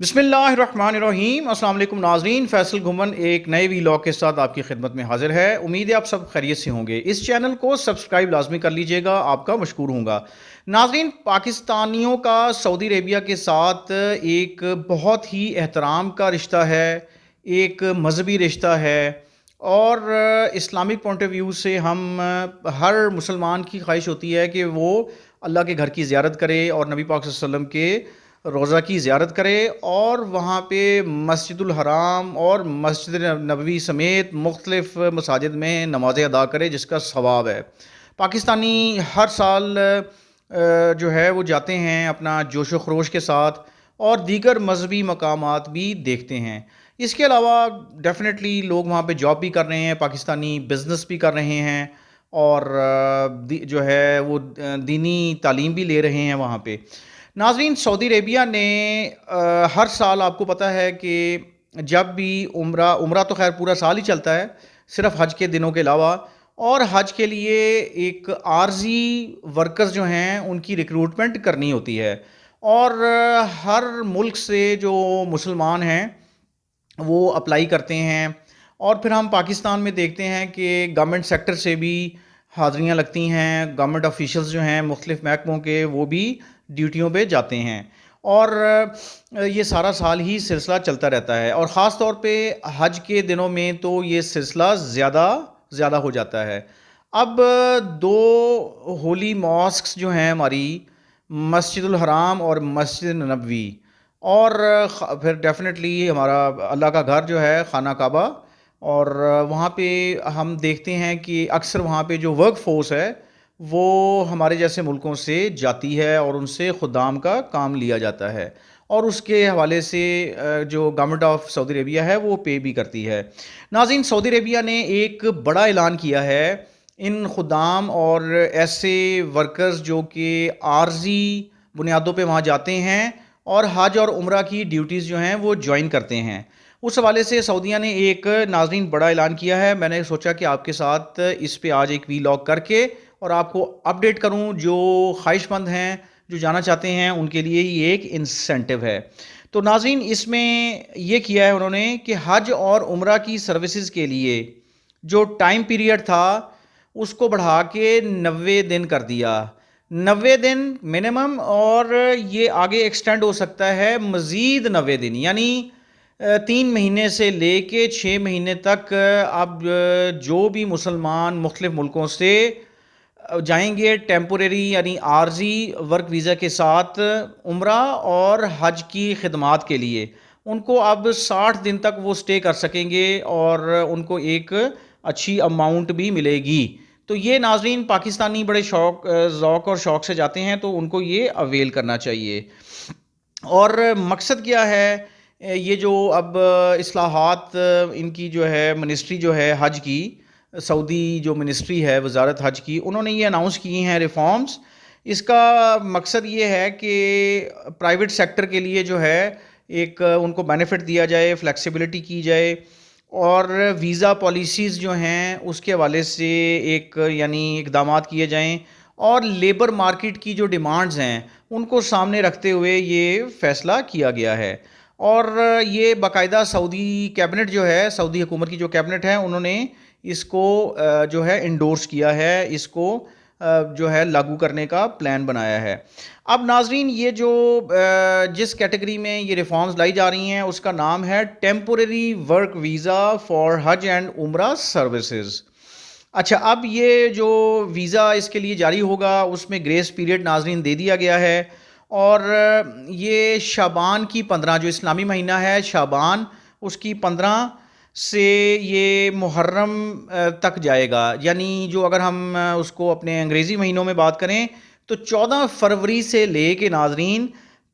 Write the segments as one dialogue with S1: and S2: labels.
S1: بسم اللہ الرحمن الرحیم۔ السلام علیکم ناظرین، فیصل گھمن ایک نئے ویلاگ کے ساتھ آپ کی خدمت میں حاضر ہے۔ امید ہے آپ سب خیریت سے ہوں گے۔ اس چینل کو سبسکرائب لازمی کر لیجئے گا، آپ کا مشکور ہوں گا۔ ناظرین، پاکستانیوں کا سعودی عربیہ کے ساتھ ایک بہت ہی احترام کا رشتہ ہے، ایک مذہبی رشتہ ہے، اور اسلامک پوائنٹ آف ویو سے ہم ہر مسلمان کی خواہش ہوتی ہے کہ وہ اللہ کے گھر کی زیارت کرے اور نبی پاک صلی اللہ علیہ وسلم کے روزہ کی زیارت کرے، اور وہاں پہ مسجد الحرام اور مسجد نبوی سمیت مختلف مساجد میں نمازیں ادا کرے، جس کا ثواب ہے۔ پاکستانی ہر سال جو ہے وہ جاتے ہیں اپنا جوش و خروش کے ساتھ، اور دیگر مذہبی مقامات بھی دیکھتے ہیں۔ اس کے علاوہ ڈیفینیٹلی لوگ وہاں پہ جاب بھی کر رہے ہیں، پاکستانی بزنس بھی کر رہے ہیں، اور جو ہے وہ دینی تعلیم بھی لے رہے ہیں وہاں پہ۔ ناظرین، سعودی عربیہ نے ہر سال، آپ کو پتہ ہے کہ جب بھی عمرہ تو خیر پورا سال ہی چلتا ہے، صرف حج کے دنوں کے علاوہ، اور حج کے لیے ایک عارضی ورکرز جو ہیں ان کی ریکروٹمنٹ کرنی ہوتی ہے، اور ہر ملک سے جو مسلمان ہیں وہ اپلائی کرتے ہیں، اور پھر ہم پاکستان میں دیکھتے ہیں کہ گورنمنٹ سیکٹر سے بھی حاضریاں لگتی ہیں، گورنمنٹ آفیشلز جو ہیں مختلف محکموں کے وہ بھی ڈیوٹیوں پہ جاتے ہیں، اور یہ سارا سال ہی سلسلہ چلتا رہتا ہے، اور خاص طور پہ حج کے دنوں میں تو یہ سلسلہ زیادہ ہو جاتا ہے۔ اب دو ہولی ماسکس جو ہیں ہماری، مسجد الحرام اور مسجد نبوی، اور پھر ڈیفینیٹلی ہمارا اللہ کا گھر جو ہے خانہ کعبہ، اور وہاں پہ ہم دیکھتے ہیں کہ اکثر وہاں پہ جو ورک فورس ہے وہ ہمارے جیسے ملکوں سے جاتی ہے، اور ان سے خدام کا کام لیا جاتا ہے، اور اس کے حوالے سے جو گورنمنٹ آف سعودی عربیہ ہے وہ پے بھی کرتی ہے۔ ناظرین، سعودی عربیہ نے ایک بڑا اعلان کیا ہے ان خدام اور ایسے ورکرز جو کہ عارضی بنیادوں پہ وہاں جاتے ہیں اور حج اور عمرہ کی ڈیوٹیز جو ہیں وہ جوائن کرتے ہیں، اس حوالے سے سعودیہ نے ایک ناظرین بڑا اعلان کیا ہے۔ میں نے سوچا کہ آپ کے ساتھ اس پہ آج ایک ویلاگ کر کے اور آپ کو اپڈیٹ کروں، جو خواہش مند ہیں، جو جانا چاہتے ہیں، ان کے لیے یہ ایک انسینٹیو ہے۔ تو ناظرین، اس میں یہ کیا ہے انہوں نے کہ حج اور عمرہ کی سروسز کے لیے جو ٹائم پیریڈ تھا اس کو بڑھا کے 90 دن کر دیا، 90 دن منیمم، اور یہ آگے ایکسٹینڈ ہو سکتا ہے مزید 90 دن، یعنی 3 مہینے سے لے کے 6 مہینے تک اب جو بھی مسلمان مختلف ملکوں سے جائیں گے ٹیمپوریری یعنی عارضی ورک ویزا کے ساتھ عمرہ اور حج کی خدمات کے لیے، ان کو اب 60 دن تک وہ سٹے کر سکیں گے، اور ان کو ایک اچھی اماؤنٹ بھی ملے گی۔ تو یہ ناظرین پاکستانی بڑے ذوق اور شوق سے جاتے ہیں، تو ان کو یہ اویل کرنا چاہیے۔ اور مقصد کیا ہے، یہ جو اب اصلاحات ان کی جو ہے منسٹری جو ہے حج کی، سعودی جو منسٹری ہے وزارت حج کی، انہوں نے یہ اناؤنس کی ہیں ریفارمز۔ اس کا مقصد یہ ہے کہ پرائیویٹ سیکٹر کے لیے جو ہے ایک ان کو بینیفٹ دیا جائے، فلیکسیبلٹی کی جائے، اور ویزا پالیسیز جو ہیں اس کے حوالے سے ایک یعنی اقدامات کیے جائیں، اور لیبر مارکیٹ کی جو ڈیمانڈز ہیں ان کو سامنے رکھتے ہوئے یہ فیصلہ کیا گیا ہے۔ اور یہ باقاعدہ سعودی کیبنٹ جو ہے، سعودی حکومت کی جو کیبنٹ ہے، انہوں نے اس کو جو ہے انڈورس کیا ہے، اس کو جو ہے لاگو کرنے کا پلان بنایا ہے۔ اب ناظرین، یہ جو جس کیٹیگری میں یہ ریفارمز لائی جا رہی ہیں اس کا نام ہے temporary work visa for Hajj and Umrah services. اچھا، اب یہ جو ویزا اس کے لیے جاری ہوگا اس میں گریس پیریڈ ناظرین دے دیا گیا ہے، اور یہ شعبان کی 15، جو اسلامی مہینہ ہے شعبان، اس کی 15 سے یہ محرم تک جائے گا، یعنی جو اگر ہم اس کو اپنے انگریزی مہینوں میں بات کریں تو 14 فروری سے لے کے ناظرین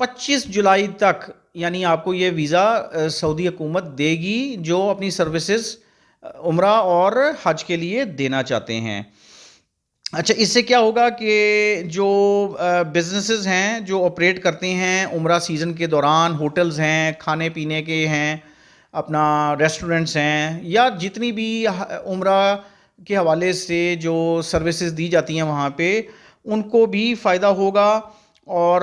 S1: 25 جولائی تک، یعنی آپ کو یہ ویزا سعودی حکومت دے گی جو اپنی سروسز عمرہ اور حج کے لیے دینا چاہتے ہیں۔ اچھا، اس سے کیا ہوگا کہ جو بزنسز ہیں جو آپریٹ کرتے ہیں عمرہ سیزن کے دوران، ہوٹلز ہیں، کھانے پینے کے ہیں، اپنا ریسٹورنٹس ہیں، یا جتنی بھی عمرہ کے حوالے سے جو سروسز دی جاتی ہیں وہاں پہ، ان کو بھی فائدہ ہوگا، اور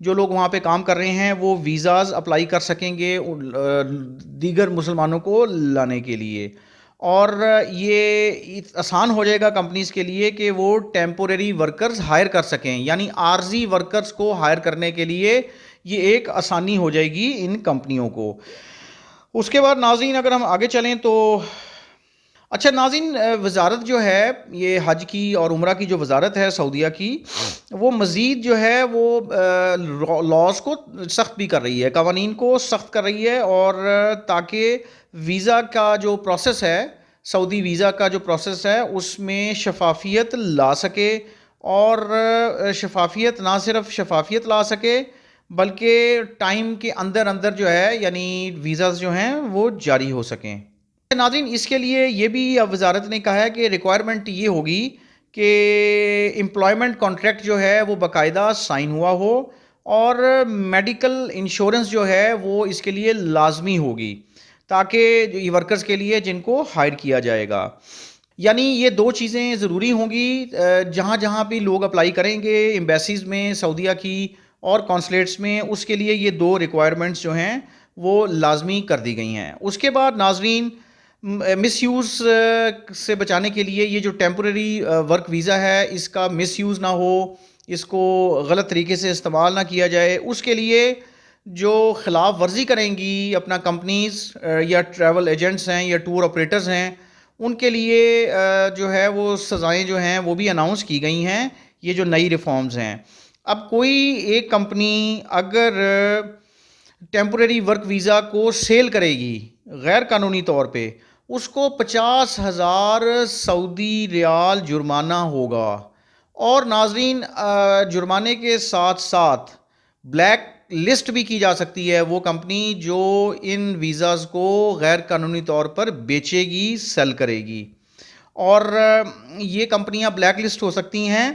S1: جو لوگ وہاں پہ کام کر رہے ہیں وہ ویزاز اپلائی کر سکیں گے دیگر مسلمانوں کو لانے کے لیے، اور یہ آسان ہو جائے گا کمپنیز کے لیے کہ وہ ٹیمپوریری ورکرز ہائر کر سکیں، یعنی عارضی ورکرز کو ہائر کرنے کے لیے یہ ایک آسانی ہو جائے گی ان کمپنیوں کو۔ اس کے بعد ناظرین اگر ہم آگے چلیں تو اچھا ناظرین، وزارت جو ہے یہ حج کی اور عمرہ کی جو وزارت ہے سعودیہ کی، وہ مزید جو ہے وہ لاز کو سخت بھی کر رہی ہے، قوانین کو سخت کر رہی ہے، اور تاکہ ویزا کا جو پروسیس ہے، سعودی ویزا کا جو پروسیس ہے اس میں شفافیت لا سکے، اور شفافیت نہ صرف شفافیت لا سکے بلکہ ٹائم کے اندر اندر جو ہے یعنی ویزاز جو ہیں وہ جاری ہو سکیں۔ ناظرین اس کے لیے یہ بھی اب وزارت نے کہا ہے کہ ریکوائرمنٹ یہ ہوگی کہ امپلائمنٹ کانٹریکٹ جو ہے وہ باقاعدہ سائن ہوا ہو، اور میڈیکل انشورنس جو ہے وہ اس کے لیے لازمی ہوگی، تاکہ یہ ورکرز کے لیے جن کو ہائر کیا جائے گا، یعنی یہ دو چیزیں ضروری ہوں گی جہاں جہاں بھی لوگ اپلائی کریں گے ایمبیسیز میں سعودیہ کی اور کونسلیٹس میں، اس کے لیے یہ دو ریکوائرمنٹس جو ہیں وہ لازمی کر دی گئی ہیں۔ اس کے بعد ناظرین مس یوز سے بچانے کے لیے یہ جو ٹیمپریری ورک ویزا ہے اس کا مس یوز نہ ہو، اس کو غلط طریقے سے استعمال نہ کیا جائے، اس کے لیے جو خلاف ورزی کریں گی اپنا کمپنیز یا ٹریول ایجنٹس ہیں یا ٹور آپریٹرز ہیں، ان کے لیے جو ہے وہ سزائیں جو ہیں وہ بھی اناؤنس کی گئی ہیں، یہ جو نئی ریفارمز ہیں۔ اب کوئی ایک کمپنی اگر ٹیمپریری ورک ویزا کو سیل کرے گی غیر قانونی طور پہ، اس کو 50,000 سعودی ریال جرمانہ ہوگا، اور ناظرین جرمانے کے ساتھ ساتھ بلیک لسٹ بھی کی جا سکتی ہے وہ کمپنی جو ان ویزاز کو غیر قانونی طور پر بیچے گی، سیل کرے گی، اور یہ کمپنیاں بلیک لسٹ ہو سکتی ہیں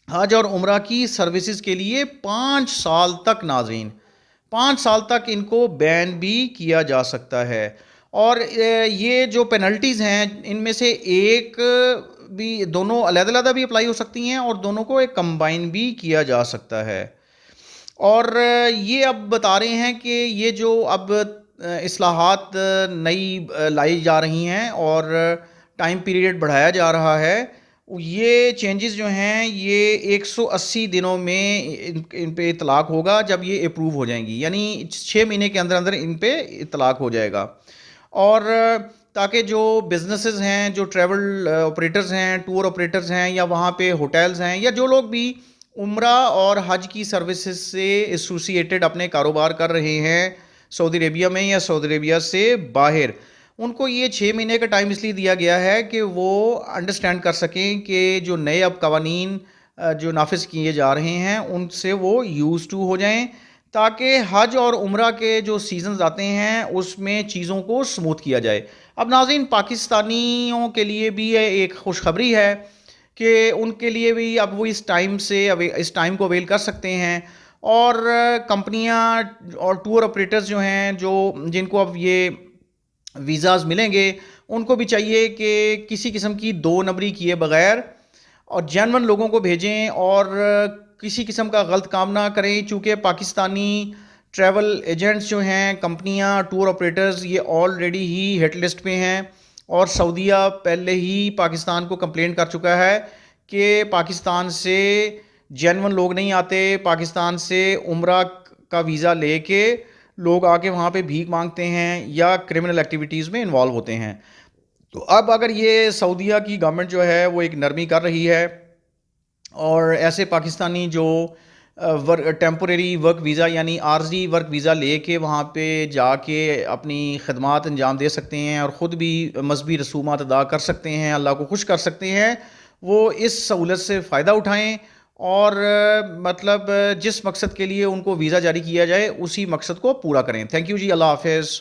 S1: حج اور عمرہ کی سروسز کے لیے 5 سال تک۔ ناظرین 5 سال تک ان کو بین بھی کیا جا سکتا ہے، اور یہ جو پینلٹیز ہیں ان میں سے ایک بھی دونوں علیحدہ علیحدہ بھی اپلائی ہو سکتی ہیں، اور دونوں کو ایک کمبائن بھی کیا جا سکتا ہے۔ اور یہ اب بتا رہے ہیں کہ یہ جو اب اصلاحات نئی لائی جا رہی ہیں اور ٹائم پیریڈ بڑھایا جا رہا ہے، یہ چینجز جو ہیں یہ 180 دنوں میں ان پہ اطلاق ہوگا جب یہ اپروو ہو جائیں گی، یعنی 6 مہینے کے اندر اندر ان پہ اطلاق ہو جائے گا، اور تاکہ جو بزنسز ہیں، جو ٹریول آپریٹرز ہیں، ٹور آپریٹرز ہیں، یا وہاں پہ ہوٹلز ہیں، یا جو لوگ بھی عمرہ اور حج کی سروسز سے ایسوسیٹڈ اپنے کاروبار کر رہے ہیں سعودی عربیہ میں یا سعودی عربیہ سے باہر، ان کو یہ 6 مہینے کا ٹائم اس لیے دیا گیا ہے کہ وہ انڈرسٹینڈ کر سکیں کہ جو نئے اب قوانین جو نافذ کیے جا رہے ہیں ان سے وہ یوز ٹو ہو جائیں، تاکہ حج اور عمرہ کے جو سیزنز آتے ہیں اس میں چیزوں کو سموتھ کیا جائے۔ اب ناظرین پاکستانیوں کے لیے بھی ایک خوشخبری ہے کہ ان کے لیے بھی اب وہ اس ٹائم کو اویل کر سکتے ہیں، اور کمپنیاں اور ٹور آپریٹرز جو ہیں جن کو اب یہ ویزاز ملیں گے، ان کو بھی چاہیے کہ کسی قسم کی دو نمبری کیے بغیر اور جینون لوگوں کو بھیجیں، اور کسی قسم کا غلط کام نہ کریں، چونکہ پاکستانی ٹریول ایجنٹس جو ہیں، کمپنیاں، ٹور آپریٹرز، یہ آلریڈی ہی ہٹ لسٹ پہ ہیں، اور سعودیہ پہلے ہی پاکستان کو کمپلین کر چکا ہے کہ پاکستان سے جینون لوگ نہیں آتے، پاکستان سے عمرہ کا ویزا لے کے لوگ آ کے وہاں پہ بھیک مانگتے ہیں یا کرمنل ایکٹیویٹیز میں انوالو ہوتے ہیں۔ تو اب اگر یہ سعودیہ کی گورنمنٹ جو ہے وہ ایک نرمی کر رہی ہے، اور ایسے پاکستانی جو ٹیمپوریری ورک ویزا یعنی عارضی ورک ویزا لے کے وہاں پہ جا کے اپنی خدمات انجام دے سکتے ہیں اور خود بھی مذہبی رسومات ادا کر سکتے ہیں، اللہ کو خوش کر سکتے ہیں، وہ اس سہولت سے فائدہ اٹھائیں، اور مطلب جس مقصد کے لیے ان کو ویزا جاری کیا جائے اسی مقصد کو پورا کریں۔ تھینک یو جی، اللہ حافظ۔